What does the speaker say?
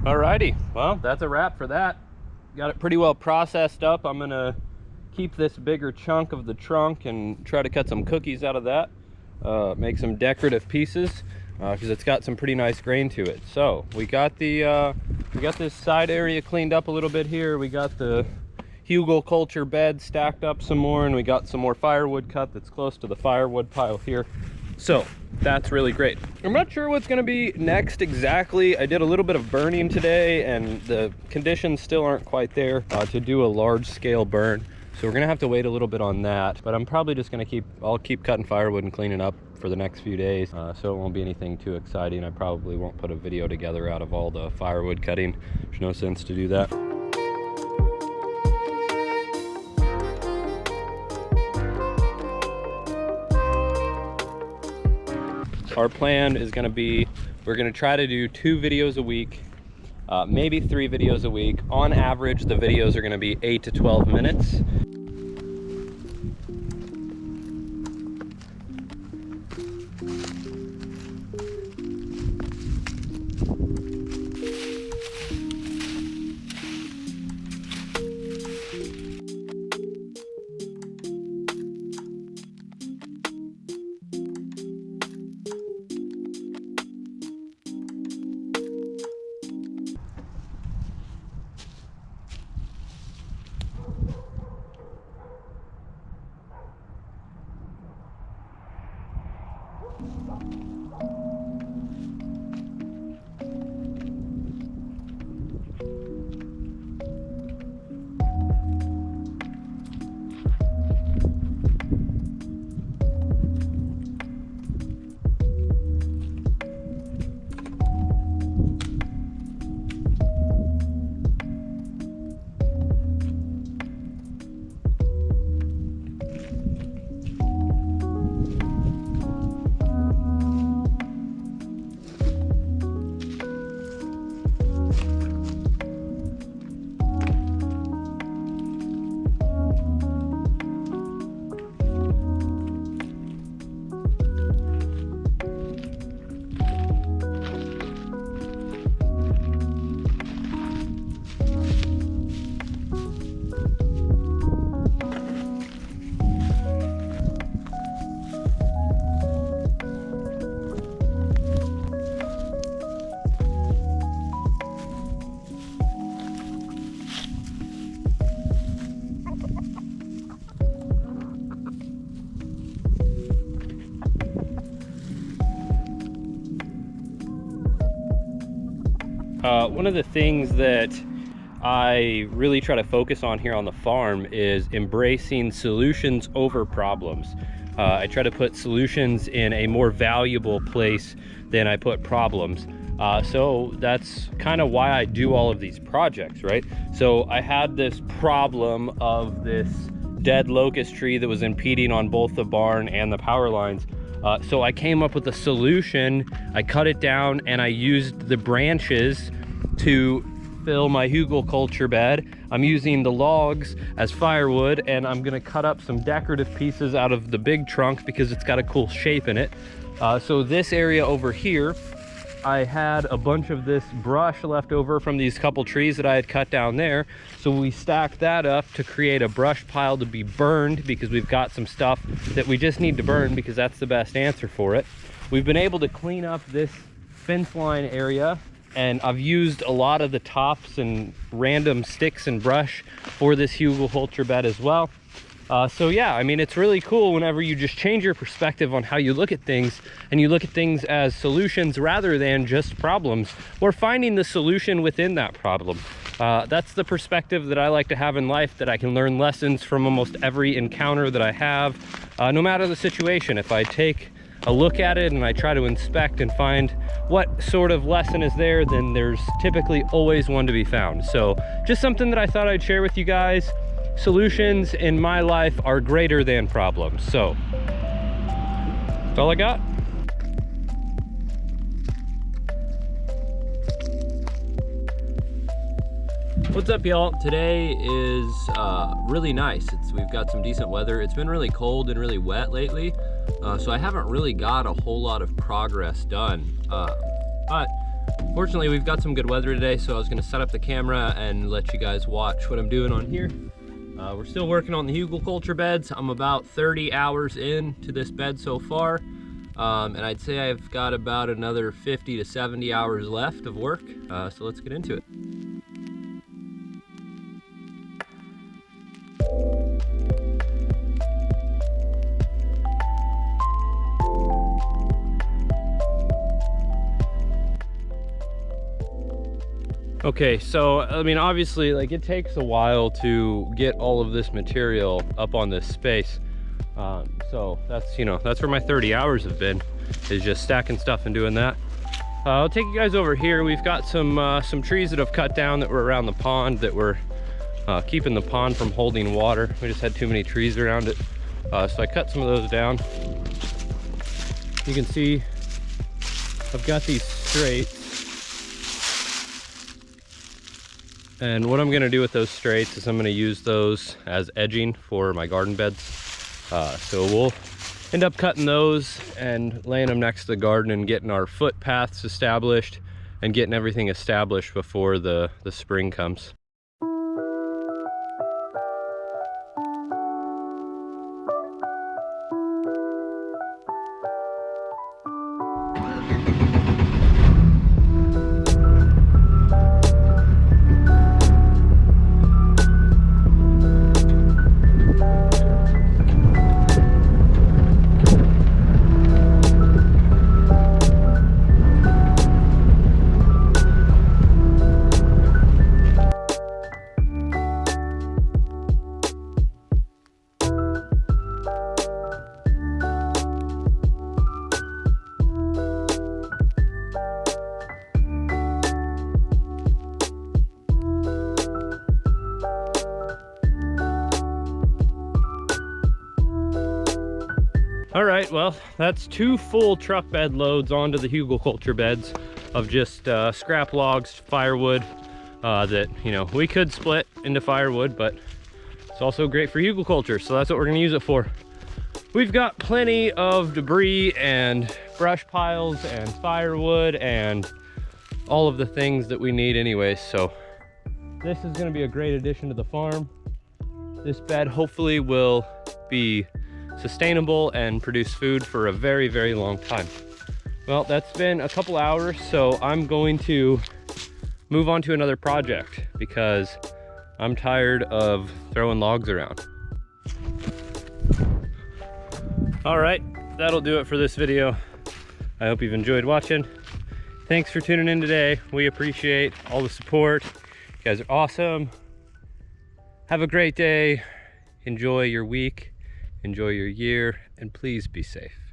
Alrighty, well, that's a wrap for that. Got it pretty well processed up. I'm gonna keep this bigger chunk of the trunk and try to cut some cookies out of that. Make some decorative pieces because it's got some pretty nice grain to it. So we got this side area cleaned up a little bit here. We got the Hügelkultur bed stacked up some more, and we got some more firewood cut that's close to the firewood pile here. So that's really great. I'm not sure what's gonna be next exactly. I did a little bit of burning today and the conditions still aren't quite there to do a large scale burn. So we're gonna have to wait a little bit on that, but I'm probably just gonna I'll keep cutting firewood and cleaning up for the next few days. So it won't be anything too exciting. I probably won't put a video together out of all the firewood cutting. There's no sense to do that. Our plan is gonna be, we're gonna try to do 2 videos a week, maybe 3 videos a week. On average, the videos are gonna be 8 to 12 minutes. One of the things that I really try to focus on here on the farm is embracing solutions over problems. I try to put solutions in a more valuable place than I put problems. So that's kind of why I do all of these projects, right? So I had this problem of this dead locust tree that was impeding on both the barn and the power lines. So I came up with a solution. I cut it down and I used the branches to fill my Hügelkultur bed. I'm using the logs as firewood, and I'm gonna cut up some decorative pieces out of the big trunk because it's got a cool shape in it. So this area over here, I had a bunch of this brush left over from these couple trees that I had cut down there. So we stacked that up to create a brush pile to be burned because we've got some stuff that we just need to burn because that's the best answer for it. We've been able to clean up this fence line area, and I've used a lot of the tops and random sticks and brush for this Hügelkultur bed as well. So yeah, I mean, it's really cool whenever you just change your perspective on how you look at things, and you look at things as solutions rather than just problems, or finding the solution within that problem. That's the perspective that I like to have in life, that I can learn lessons from almost every encounter that I have, no matter the situation. If I take a look at it and I try to inspect and find what sort of lesson is there, then there's typically always one to be found. So just something that I thought I'd share with you guys. Solutions in my life are greater than problems. So that's all I got. What's up, y'all? Today is really nice. We've got some decent weather. It's been really cold and really wet lately, so I haven't really got a whole lot of progress done. But Fortunately, we've got some good weather today, so I was gonna set up the camera and let you guys watch what I'm doing on here. We're still working on the Hügelkultur beds. I'm about 30 hours into this bed so far. And I'd say I've got about another 50 to 70 hours left of work. So let's get into it. Okay, so I mean, obviously, like, it takes a while to get all of this material up on this space. So that's, you know, that's where my 30 hours have been, is just stacking stuff and doing that. I'll take you guys over here. We've got some trees that have cut down that were around the pond that were keeping the pond from holding water. We just had too many trees around it. So I cut some of those down. You can see I've got these straights. And what I'm gonna do with those straights is I'm gonna use those as edging for my garden beds. So we'll end up cutting those and laying them next to the garden and getting our footpaths established and getting everything established before the spring comes. All right, well, that's 2 full truck bed loads onto the Hügelkultur beds of just scrap logs, firewood, that, you know, we could split into firewood, but it's also great for Hügelkultur, so that's what we're gonna use it for. We've got plenty of debris and brush piles and firewood and all of the things that we need anyways, so this is gonna be a great addition to the farm. This bed hopefully will be sustainable and produce food for a very, very long time. Well, that's been a couple hours, so I'm going to move on to another project because I'm tired of throwing logs around. All right, that'll do it for this video. I hope you've enjoyed watching. Thanks for tuning in today. We appreciate all the support. You guys are awesome. Have a great day. Enjoy your week. Enjoy your year, and please be safe.